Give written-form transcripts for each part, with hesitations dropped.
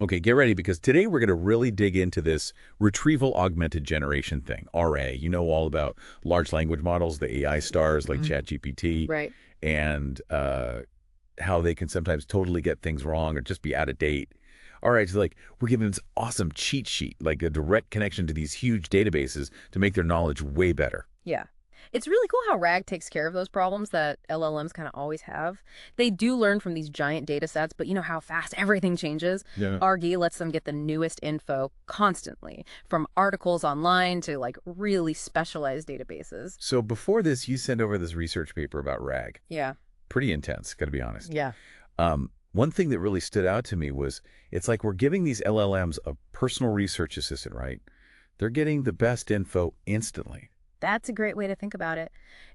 Okay, get ready because today we're going to really dig into this retrieval-augmented generation thing, RA. You know all about large language models, the AI stars like Mm. ChatGPT, Right. and how they can sometimes totally get things wrong or just be out of date. All right, so like we're giving this awesome cheat sheet, like a direct connection to these huge databases to make their knowledge way better. Yeah. It's really cool how RAG takes care of those problems that LLMs kind of always have. They do learn from these giant data sets, but you know how fast everything changes? Yeah. RG lets them get the newest info constantly, from articles online to like really specialized databases. So before this, you sent over this research paper about RAG. Yeah. Pretty intense, got to be honest. Yeah. One thing that really stood out to me was it's like we're giving these LLMs a personal research assistant, right? They're getting the best info instantly. That's a great way to think about it.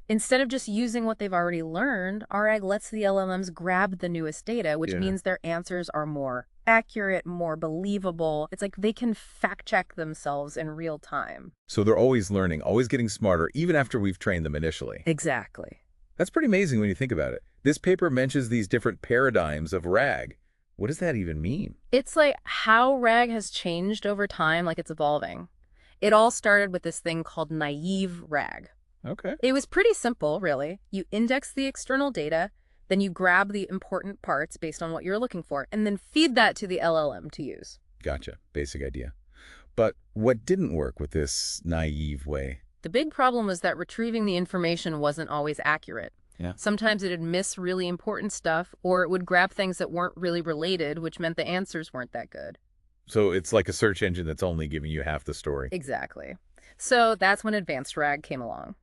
Instead of just using what they've already learned, RAG lets the LLMs grab the newest data, which Yeah. means their answers are more accurate, more believable. It's like they can fact check themselves in real time. So they're always learning, always getting smarter, even after we've trained them initially. Exactly. That's pretty amazing when you think about it. This paper mentions these different paradigms of RAG. What does that even mean? It's like how RAG has changed over time, like it's evolving. It all started with this thing called naive RAG. Okay. It was pretty simple, really. You index the external data, then you grab the important parts based on what you're looking for, and then feed that to the LLM to use. Gotcha. Basic idea. But what didn't work with this naive way? The big problem was that retrieving the information wasn't always accurate. Yeah. Sometimes it'd miss really important stuff, or it would grab things that weren't really related, which meant the answers weren't that good. So it's like a search engine that's only giving you half the story. Exactly. So that's when advanced RAG came along.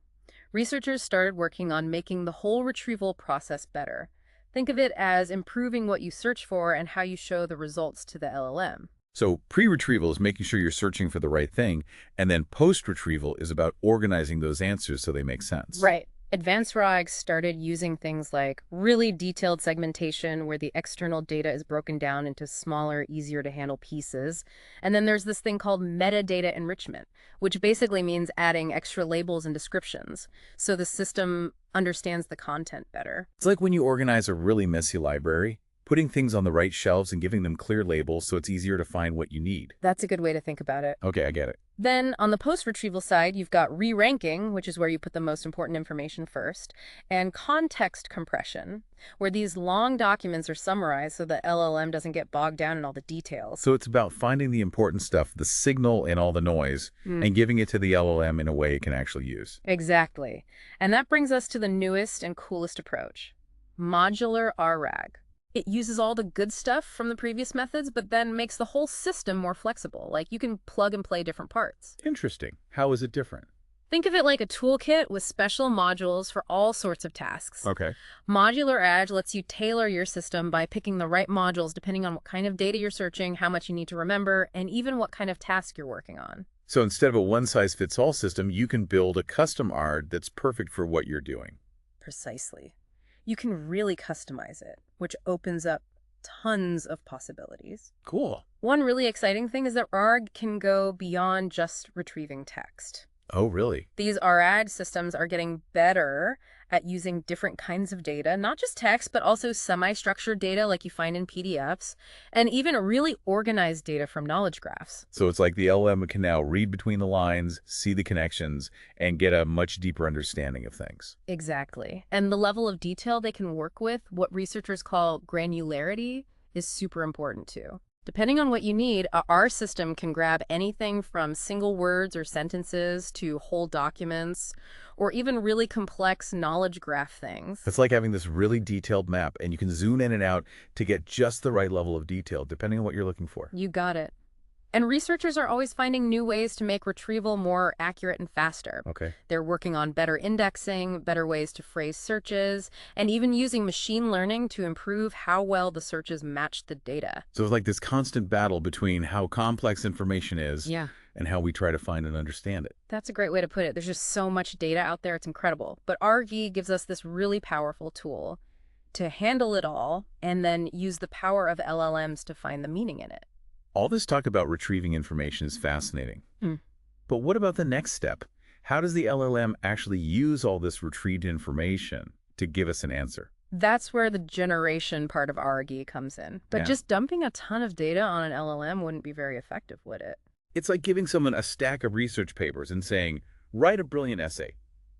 Researchers started working on making the whole retrieval process better. Think of it as improving what you search for and how you show the results to the LLM. So pre-retrieval is making sure you're searching for the right thing, and then post-retrieval is about organizing those answers so they make sense. Right. Advanced RAG started using things like really detailed segmentation where the external data is broken down into smaller, easier to handle pieces. And then there's this thing called metadata enrichment, which basically means adding extra labels and descriptions so the system understands the content better. It's like when you organize a really messy library, putting things on the right shelves and giving them clear labels so it's easier to find what you need. That's a good way to think about it. Okay, I get it. Then on the post-retrieval side, you've got re-ranking, which is where you put the most important information first, and context compression, where these long documents are summarized so the LLM doesn't get bogged down in all the details. So it's about finding the important stuff, the signal and all the noise, and giving it to the LLM in a way it can actually use. Exactly. And that brings us to the newest and coolest approach, modular RAG. It uses all the good stuff from the previous methods, but then makes the whole system more flexible. Like you can plug and play different parts. Interesting. How is it different? Think of it like a toolkit with special modules for all sorts of tasks. Okay. Modular RAG lets you tailor your system by picking the right modules depending on what kind of data you're searching, how much you need to remember, and even what kind of task you're working on. So instead of a one-size-fits-all system, you can build a custom ARD that's perfect for what you're doing. Precisely. You can really customize it, which opens up tons of possibilities. Cool. One really exciting thing is that RAG can go beyond just retrieving text. Oh, really? These RAG systems are getting better at using different kinds of data, not just text, but also semi-structured data like you find in PDFs, and even really organized data from knowledge graphs. So it's like the LLM can now read between the lines, see the connections, and get a much deeper understanding of things. Exactly. And the level of detail they can work with, what researchers call granularity, is super important too. Depending on what you need, our system can grab anything from single words or sentences to whole documents, or even really complex knowledge graph things. It's like having this really detailed map, and you can zoom in and out to get just the right level of detail, depending on what you're looking for. You got it. And researchers are always finding new ways to make retrieval more accurate and faster. Okay. They're working on better indexing, better ways to phrase searches, and even using machine learning to improve how well the searches match the data. So it's like this constant battle between how complex information is Yeah, and how we try to find and understand it. that's a great way to put it. There's just so much data out there. It's incredible. But RG gives us this really powerful tool to handle it all and then use the power of LLMs to find the meaning in it. All this talk about retrieving information is fascinating. Mm. But what about the next step? How does the LLM actually use all this retrieved information to give us an answer? That's where the generation part of RAG comes in. But Yeah. just dumping a ton of data on an LLM wouldn't be very effective, would it? It's like giving someone a stack of research papers and saying, write a brilliant essay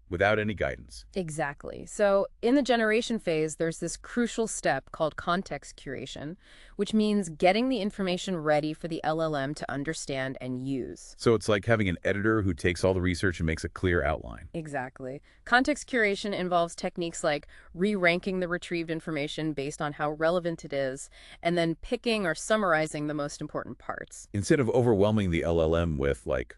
without any guidance. Exactly. So in the generation phase, there's this crucial step called context curation, which means getting the information ready for the LLM to understand and use. So it's like having an editor who takes all the research and makes a clear outline. Exactly. Context curation involves techniques like re-ranking the retrieved information based on how relevant it is, and then picking or summarizing the most important parts. Instead of overwhelming the LLM with, like,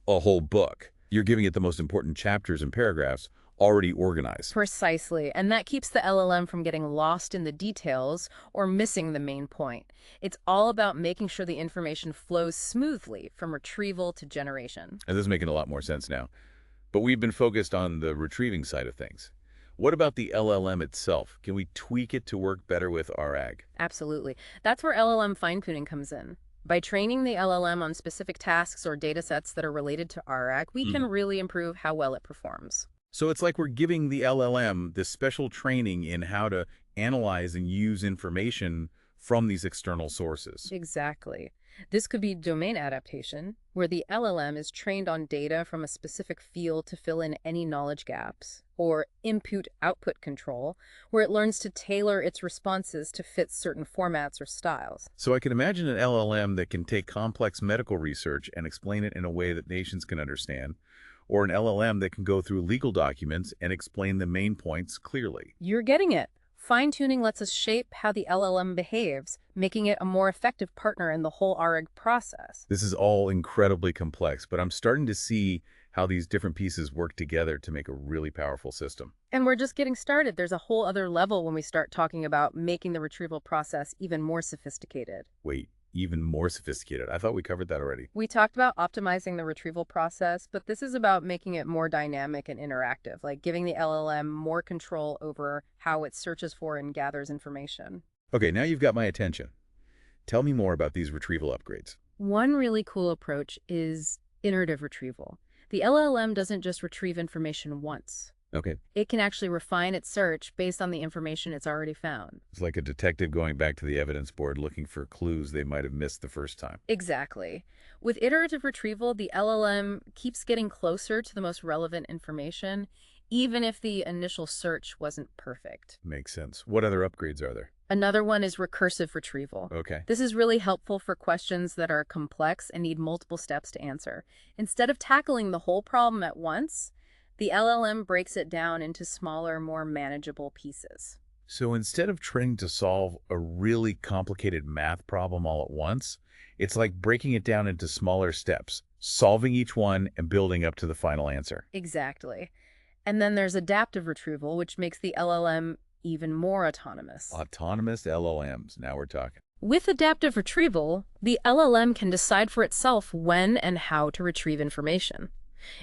a whole book, you're giving it the most important chapters and paragraphs already organized. Precisely, and that keeps the LLM from getting lost in the details or missing the main point. It's all about making sure the information flows smoothly from retrieval to generation. And this is making a lot more sense now. But we've been focused on the retrieving side of things. What about the LLM itself? Can we tweak it to work better with RAG? Absolutely. That's where LLM fine-tuning comes in. By training the LLM on specific tasks or data sets that are related to RAG, we can really improve how well it performs. So it's like we're giving the LLM this special training in how to analyze and use information from these external sources. Exactly. This could be domain adaptation, where the LLM is trained on data from a specific field to fill in any knowledge gaps, or input-output control, where it learns to tailor its responses to fit certain formats or styles. So I can imagine an LLM that can take complex medical research and explain it in a way that nations can understand, or an LLM that can go through legal documents and explain the main points clearly. You're getting it. Fine-tuning lets us shape how the LLM behaves, making it a more effective partner in the whole RAG process. This is all incredibly complex, but I'm starting to see how these different pieces work together to make a really powerful system. And we're just getting started. There's a whole other level when we start talking about making the retrieval process even more sophisticated. Wait, even more sophisticated. I thought we covered that already. We talked about optimizing the retrieval process, but this is about making it more dynamic and interactive, like giving the LLM more control over how it searches for and gathers information. Okay, now you've got my attention. Tell me more about these retrieval upgrades. One really cool approach is iterative retrieval. The LLM doesn't just retrieve information once. Okay, It can actually refine its search based on the information it's already found. it's like a detective going back to the evidence board looking for clues they might have missed the first time. Exactly. With iterative retrieval, the LLM keeps getting closer to the most relevant information, even if the initial search wasn't perfect. Makes sense. What other upgrades are there? Another one is recursive retrieval. Okay. This is really helpful for questions that are complex and need multiple steps to answer. Instead of tackling the whole problem at once, the LLM breaks it down into smaller, more manageable pieces. So instead of trying to solve a really complicated math problem all at once, it's like breaking it down into smaller steps, solving each one and building up to the final answer. Exactly. And then there's adaptive retrieval, which makes the LLM even more autonomous. Autonomous LLMs. Now we're talking. With adaptive retrieval, the LLM can decide for itself when and how to retrieve information.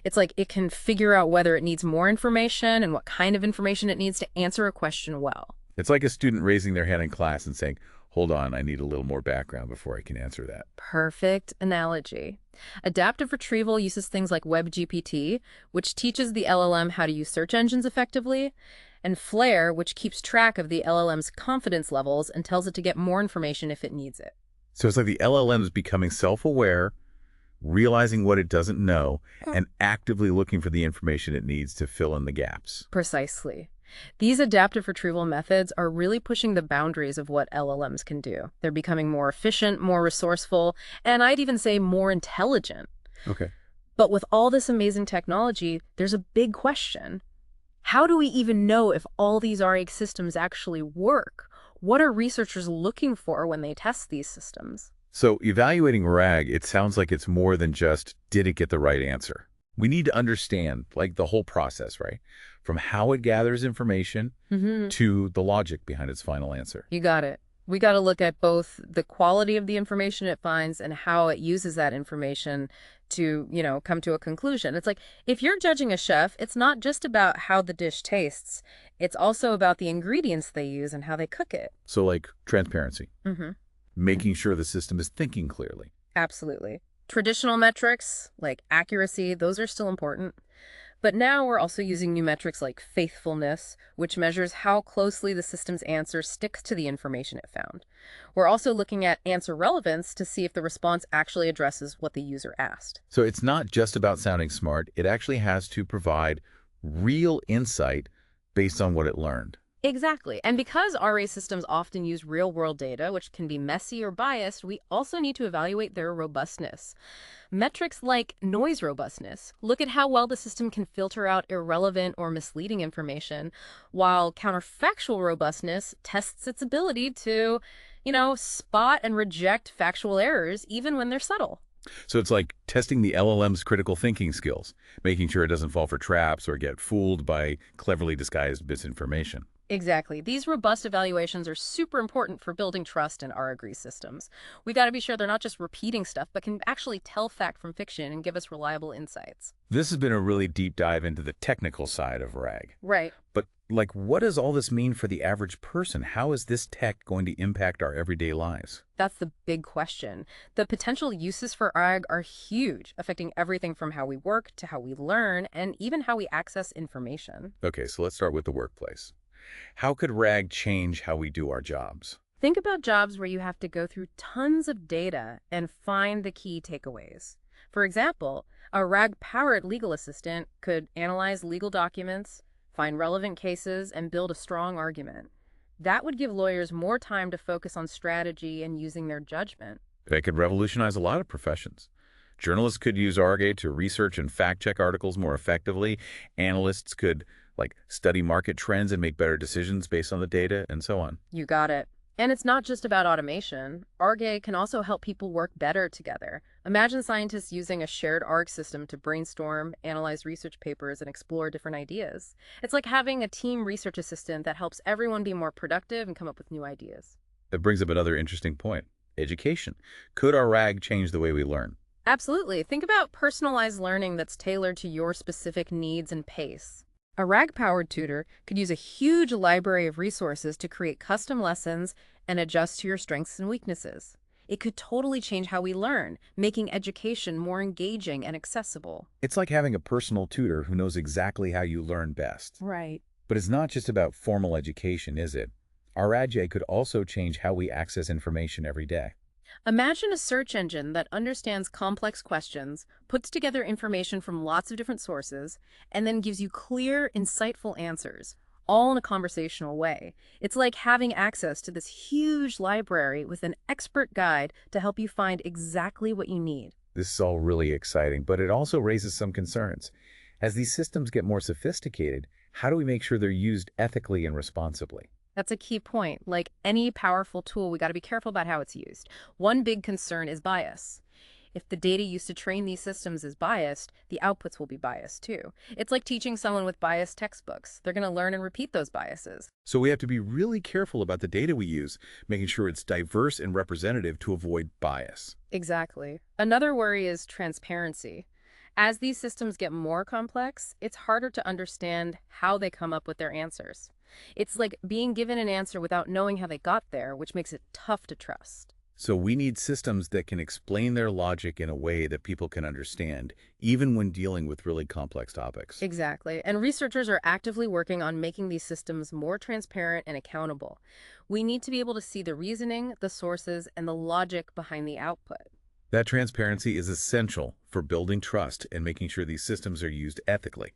It's like it can figure out whether it needs more information and what kind of information it needs to answer a question well. It's like a student raising their hand in class and saying, hold on, I need a little more background before I can answer that. Perfect analogy. Adaptive retrieval uses things like WebGPT, which teaches the LLM how to use search engines effectively, and Flare, which keeps track of the LLM's confidence levels and tells it to get more information if it needs it. So it's like the LLM is becoming self-aware, realizing what it doesn't know, and actively looking for the information it needs to fill in the gaps. Precisely. These adaptive retrieval methods are really pushing the boundaries of what LLMs can do. They're becoming more efficient, more resourceful, and I'd even say more intelligent. Okay. But with all this amazing technology, there's a big question. How do we even know if all these RAG systems actually work? What are researchers looking for when they test these systems? So evaluating RAG, it sounds like it's more than just, did it get the right answer? We need to understand, like, the whole process, right? From how it gathers information to the logic behind its final answer. You got it. We got to look at both the quality of the information it finds and how it uses that information to, come to a conclusion. It's like, if you're judging a chef, it's not just about how the dish tastes. It's also about the ingredients they use and how they cook it. So, like, transparency. Mm-hmm. Making sure the system is thinking clearly. Absolutely. Traditional metrics, like accuracy, those are still important. But now we're also using new metrics like faithfulness, which measures how closely the system's answer sticks to the information it found. We're also looking at answer relevance to see if the response actually addresses what the user asked. So it's not just about sounding smart. It actually has to provide real insight based on what it learned. Exactly. And because RA systems often use real-world data, which can be messy or biased, we also need to evaluate their robustness. Metrics like noise robustness look at how well the system can filter out irrelevant or misleading information, while counterfactual robustness tests its ability to, spot and reject factual errors even when they're subtle. So it's like testing the LLM's critical thinking skills, making sure it doesn't fall for traps or get fooled by cleverly disguised misinformation. Exactly. These robust evaluations are super important for building trust in our agree systems. We got to be sure they're not just repeating stuff, but can actually tell fact from fiction and give us reliable insights. This has been a really deep dive into the technical side of RAG. Right. But, what does all this mean for the average person? How is this tech going to impact our everyday lives? That's the big question. The potential uses for RAG are huge, affecting everything from how we work to how we learn and even how we access information. Okay, so let's start with the workplace. How could RAG change how we do our jobs? Think about jobs where you have to go through tons of data and find the key takeaways. For example, a RAG-powered legal assistant could analyze legal documents, find relevant cases, and build a strong argument. That would give lawyers more time to focus on strategy and using their judgment. That could revolutionize a lot of professions. Journalists could use RAG to research and fact-check articles more effectively. Analysts could, study market trends and make better decisions based on the data, and so on. You got it. And it's not just about automation. RAG can also help people work better together. Imagine scientists using a shared RAG system to brainstorm, analyze research papers, and explore different ideas. It's like having a team research assistant that helps everyone be more productive and come up with new ideas. That brings up another interesting point. Education. Could our RAG change the way we learn? Absolutely. Think about personalized learning that's tailored to your specific needs and pace. A RAG-powered tutor could use a huge library of resources to create custom lessons and adjust to your strengths and weaknesses. It could totally change how we learn, making education more engaging and accessible. It's like having a personal tutor who knows exactly how you learn best. Right. But it's not just about formal education, is it? Our RAG could also change how we access information every day. Imagine a search engine that understands complex questions, puts together information from lots of different sources, and then gives you clear, insightful answers, all in a conversational way. It's like having access to this huge library with an expert guide to help you find exactly what you need. This is all really exciting, but it also raises some concerns. As these systems get more sophisticated, how do we make sure they're used ethically and responsibly? That's a key point. Like any powerful tool, we got to be careful about how it's used. One big concern is bias. If the data used to train these systems is biased, the outputs will be biased too. It's like teaching someone with biased textbooks. They're going to learn and repeat those biases. So we have to be really careful about the data we use, making sure it's diverse and representative to avoid bias. Exactly. Another worry is transparency. As these systems get more complex, it's harder to understand how they come up with their answers. It's like being given an answer without knowing how they got there, which makes it tough to trust. So we need systems that can explain their logic in a way that people can understand, even when dealing with really complex topics. Exactly. And researchers are actively working on making these systems more transparent and accountable. We need to be able to see the reasoning, the sources, and the logic behind the output. That transparency is essential for building trust and making sure these systems are used ethically.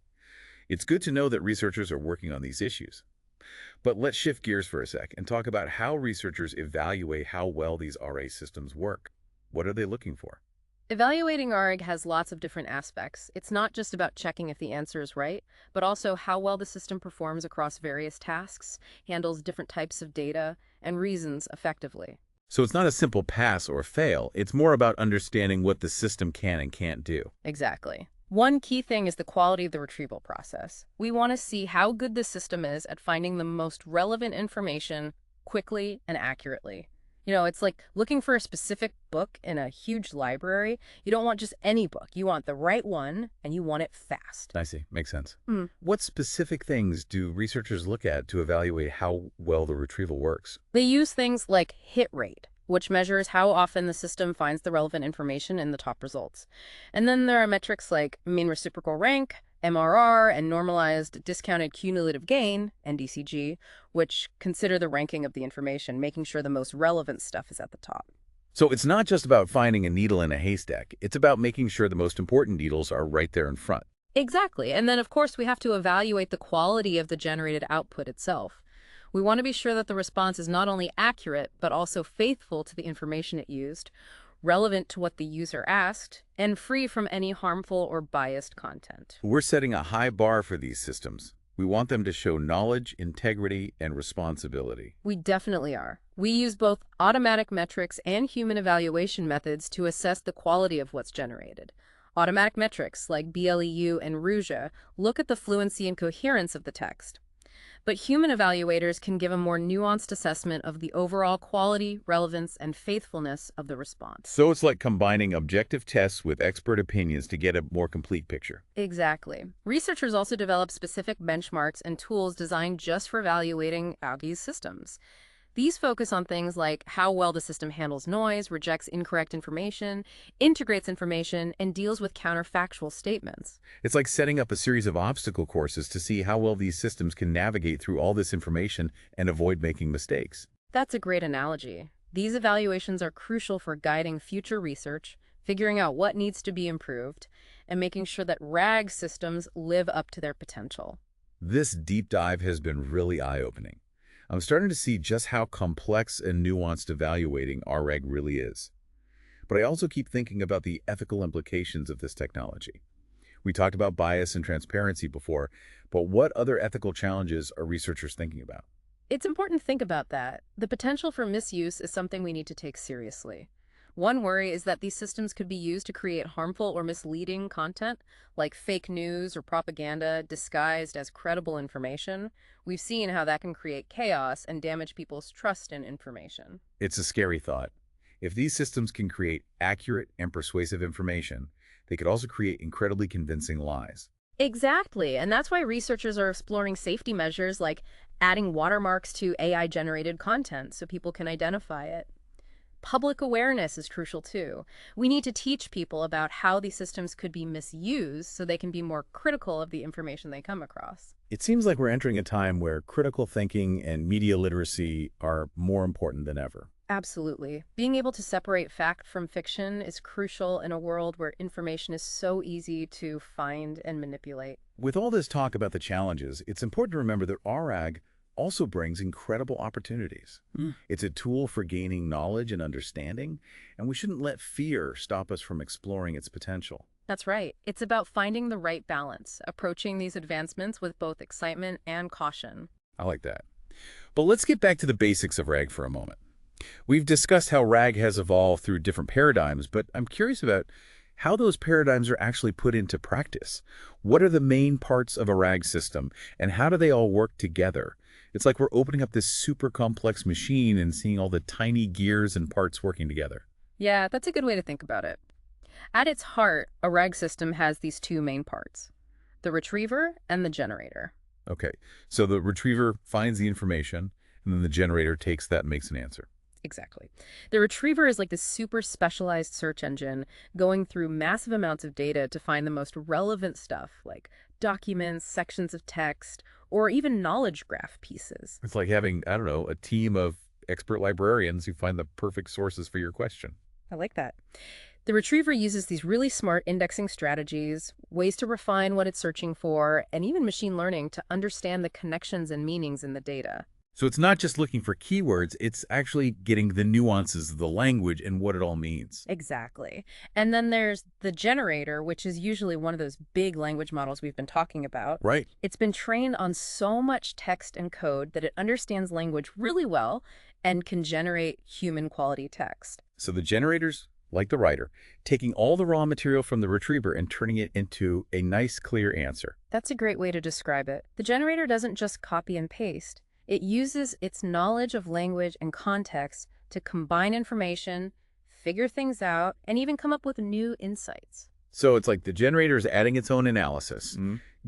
It's good to know that researchers are working on these issues. But let's shift gears for a sec and talk about how researchers evaluate how well these RA systems work. What are they looking for? Evaluating RAG has lots of different aspects. It's not just about checking if the answer is right, but also how well the system performs across various tasks, handles different types of data, and reasons effectively. So it's not a simple pass or fail. It's more about understanding what the system can and can't do. Exactly. One key thing is the quality of the retrieval process. We want to see how good the system is at finding the most relevant information quickly and accurately. It's like looking for a specific book in a huge library. You don't want just any book. You want the right one, and you want it fast. I see. Makes sense. Mm. What specific things do researchers look at to evaluate how well the retrieval works? They use things like hit rate, which measures how often the system finds the relevant information in the top results. And then there are metrics like mean reciprocal rank MRR and normalized discounted cumulative gain, NDCG, which consider the ranking of the information, making sure the most relevant stuff is at the top. So it's not just about finding a needle in a haystack. It's about making sure the most important needles are right there in front. Exactly. And then, of course, we have to evaluate the quality of the generated output itself. We want to be sure that the response is not only accurate, but also faithful to the information it used, relevant to what the user asked, and free from any harmful or biased content. We're setting a high bar for these systems. We want them to show knowledge, integrity, and responsibility. We definitely are. We use both automatic metrics and human evaluation methods to assess the quality of what's generated. Automatic metrics like BLEU and Ruja look at the fluency and coherence of the text. But human evaluators can give a more nuanced assessment of the overall quality, relevance, and faithfulness of the response. So it's like combining objective tests with expert opinions to get a more complete picture. Exactly. Researchers also develop specific benchmarks and tools designed just for evaluating Augie's systems. These focus on things like how well the system handles noise, rejects incorrect information, integrates information, and deals with counterfactual statements. It's like setting up a series of obstacle courses to see how well these systems can navigate through all this information and avoid making mistakes. That's a great analogy. These evaluations are crucial for guiding future research, figuring out what needs to be improved, and making sure that RAG systems live up to their potential. This deep dive has been really eye-opening. I'm starting to see just how complex and nuanced evaluating RAG really is. But I also keep thinking about the ethical implications of this technology. We talked about bias and transparency before, but what other ethical challenges are researchers thinking about? It's important to think about that. The potential for misuse is something we need to take seriously. One worry is that these systems could be used to create harmful or misleading content, like fake news or propaganda disguised as credible information. We've seen how that can create chaos and damage people's trust in information. It's a scary thought. If these systems can create accurate and persuasive information, they could also create incredibly convincing lies. Exactly, and that's why researchers are exploring safety measures like adding watermarks to AI-generated content so people can identify it. Public awareness is crucial too. We need to teach people about how these systems could be misused so they can be more critical of the information they come across. It seems like we're entering a time where critical thinking and media literacy are more important than ever. Absolutely. Being able to separate fact from fiction is crucial in a world where information is so easy to find and manipulate. With all this talk about the challenges, it's important to remember that RAG also brings incredible opportunities. It's a tool for gaining knowledge and understanding, and we shouldn't let fear stop us from exploring its potential. That's right. It's about finding the right balance, approaching these advancements with both excitement and caution. I like that. But let's get back to the basics of RAG for a moment. We've discussed how RAG has evolved through different paradigms, but I'm curious about how those paradigms are actually put into practice. What are the main parts of a RAG system, and how do they all work together? It's like we're opening up this super complex machine and seeing all the tiny gears and parts working together. Yeah, that's a good way to think about it. At its heart, a RAG system has these two main parts, the retriever and the generator. Okay, so the retriever finds the information, and then the generator takes that and makes an answer. Exactly. The retriever is like this super specialized search engine going through massive amounts of data to find the most relevant stuff, like documents, sections of text, or even knowledge graph pieces. It's like having, I don't know, a team of expert librarians who find the perfect sources for your question. I like that. The retriever uses these really smart indexing strategies, ways to refine what it's searching for, and even machine learning to understand the connections and meanings in the data. So it's not just looking for keywords, it's actually getting the nuances of the language and what it all means. Exactly. And then there's the generator, which is usually one of those big language models we've been talking about. Right. It's been trained on so much text and code that it understands language really well and can generate human quality text. So the generators, like the writer, taking all the raw material from the retriever and turning it into a nice, clear answer. That's a great way to describe it. The generator doesn't just copy and paste. It uses its knowledge of language and context to combine information, figure things out, and even come up with new insights. So it's like the generator is adding its own analysis,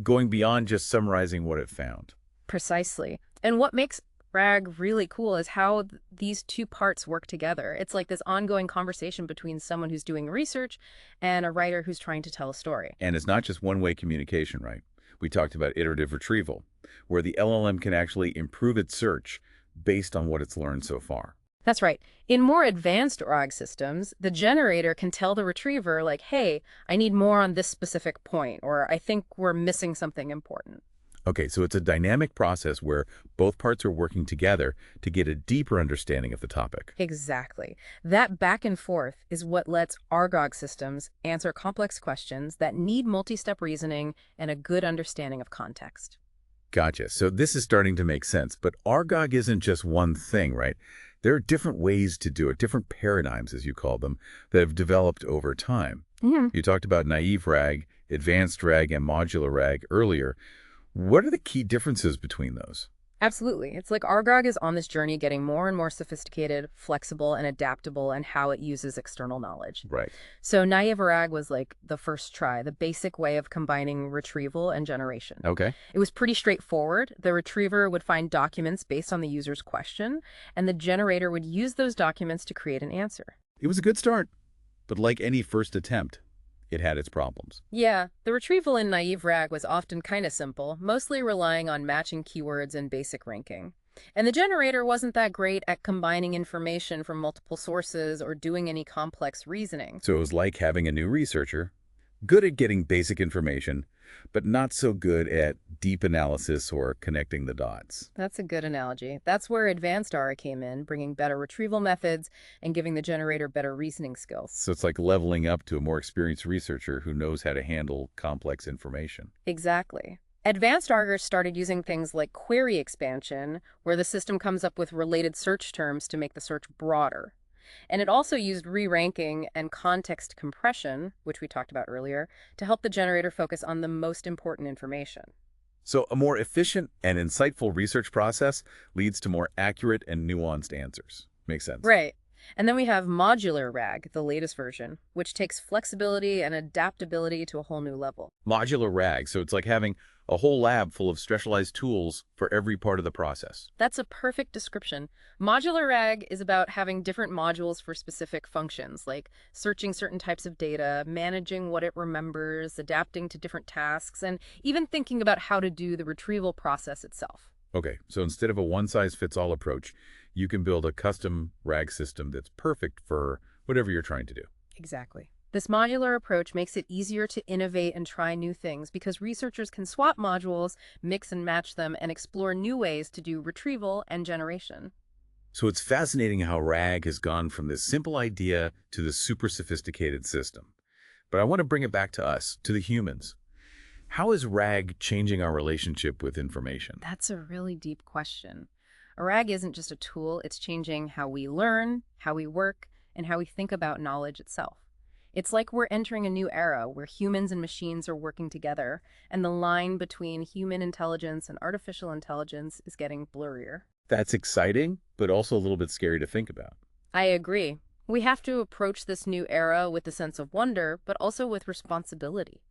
going beyond just summarizing what it found. Precisely. And what makes RAG really cool is how these two parts work together. It's like this ongoing conversation between someone who's doing research and a writer who's trying to tell a story. And it's not just one-way communication, right? We talked about iterative retrieval, where the LLM can actually improve its search based on what it's learned so far. That's right. In more advanced RAG systems, the generator can tell the retriever, like, hey, I need more on this specific point, or I think we're missing something important. Okay, so it's a dynamic process where both parts are working together to get a deeper understanding of the topic. Exactly. That back and forth is what lets RGOG systems answer complex questions that need multi-step reasoning and a good understanding of context. Gotcha. So this is starting to make sense, but RGOG isn't just one thing, right? There are different ways to do it, different paradigms, as you call them, that have developed over time. Mhm. You talked about naive RAG, advanced RAG, and modular RAG earlier. What are the key differences between those? Absolutely. It's like RGOG is on this journey getting more and more sophisticated, flexible, and adaptable in how it uses external knowledge. Right. So naive RAG was like the first try, the basic way of combining retrieval and generation. Okay. It was pretty straightforward. The retriever would find documents based on the user's question, and the generator would use those documents to create an answer. It was a good start, but like any first attempt, it had its problems. Yeah, the retrieval in naive RAG was often kind of simple, mostly relying on matching keywords and basic ranking. And the generator wasn't that great at combining information from multiple sources or doing any complex reasoning. So it was like having a new researcher, good at getting basic information, but not so good at deep analysis or connecting the dots. That's a good analogy. That's where advanced R came in, bringing better retrieval methods and giving the generator better reasoning skills. So it's like leveling up to a more experienced researcher who knows how to handle complex information. Exactly. Advanced arguers started using things like query expansion, where the system comes up with related search terms to make the search broader. And it also used re-ranking and context compression, which we talked about earlier, to help the generator focus on the most important information. So a more efficient and insightful research process leads to more accurate and nuanced answers. Makes sense. Right. And then we have modular RAG, the latest version, which takes flexibility and adaptability to a whole new level. Modular RAG, so it's like having a whole lab full of specialized tools for every part of the process. That's a perfect description. Modular RAG is about having different modules for specific functions, like searching certain types of data, managing what it remembers, adapting to different tasks, and even thinking about how to do the retrieval process itself. Okay, so instead of a one-size-fits-all approach, you can build a custom RAG system that's perfect for whatever you're trying to do. Exactly. This modular approach makes it easier to innovate and try new things because researchers can swap modules, mix and match them, and explore new ways to do retrieval and generation. So it's fascinating how RAG has gone from this simple idea to this super sophisticated system. But I want to bring it back to us, to the humans. How is RAG changing our relationship with information? That's a really deep question. A RAG isn't just a tool, it's changing how we learn, how we work, and how we think about knowledge itself. It's like we're entering a new era where humans and machines are working together, and the line between human intelligence and artificial intelligence is getting blurrier. That's exciting, but also a little bit scary to think about. I agree. We have to approach this new era with a sense of wonder, but also with responsibility.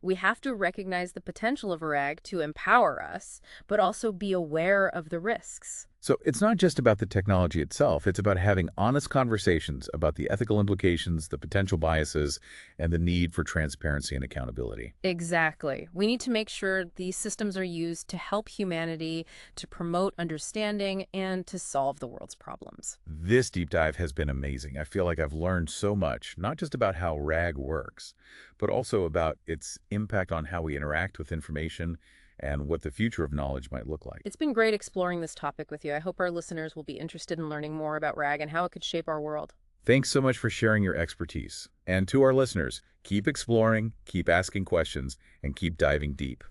We have to recognize the potential of RAG to empower us, but also be aware of the risks. So it's not just about the technology itself, it's about having honest conversations about the ethical implications, the potential biases, and the need for transparency and accountability. Exactly. We need to make sure these systems are used to help humanity, to promote understanding, and to solve the world's problems. This deep dive has been amazing. I feel like I've learned so much, not just about how RAG works, but also about its impact on how we interact with information and what the future of knowledge might look like. It's been great exploring this topic with you. I hope our listeners will be interested in learning more about RAG and how it could shape our world. Thanks so much for sharing your expertise. And to our listeners, keep exploring, keep asking questions, and keep diving deep.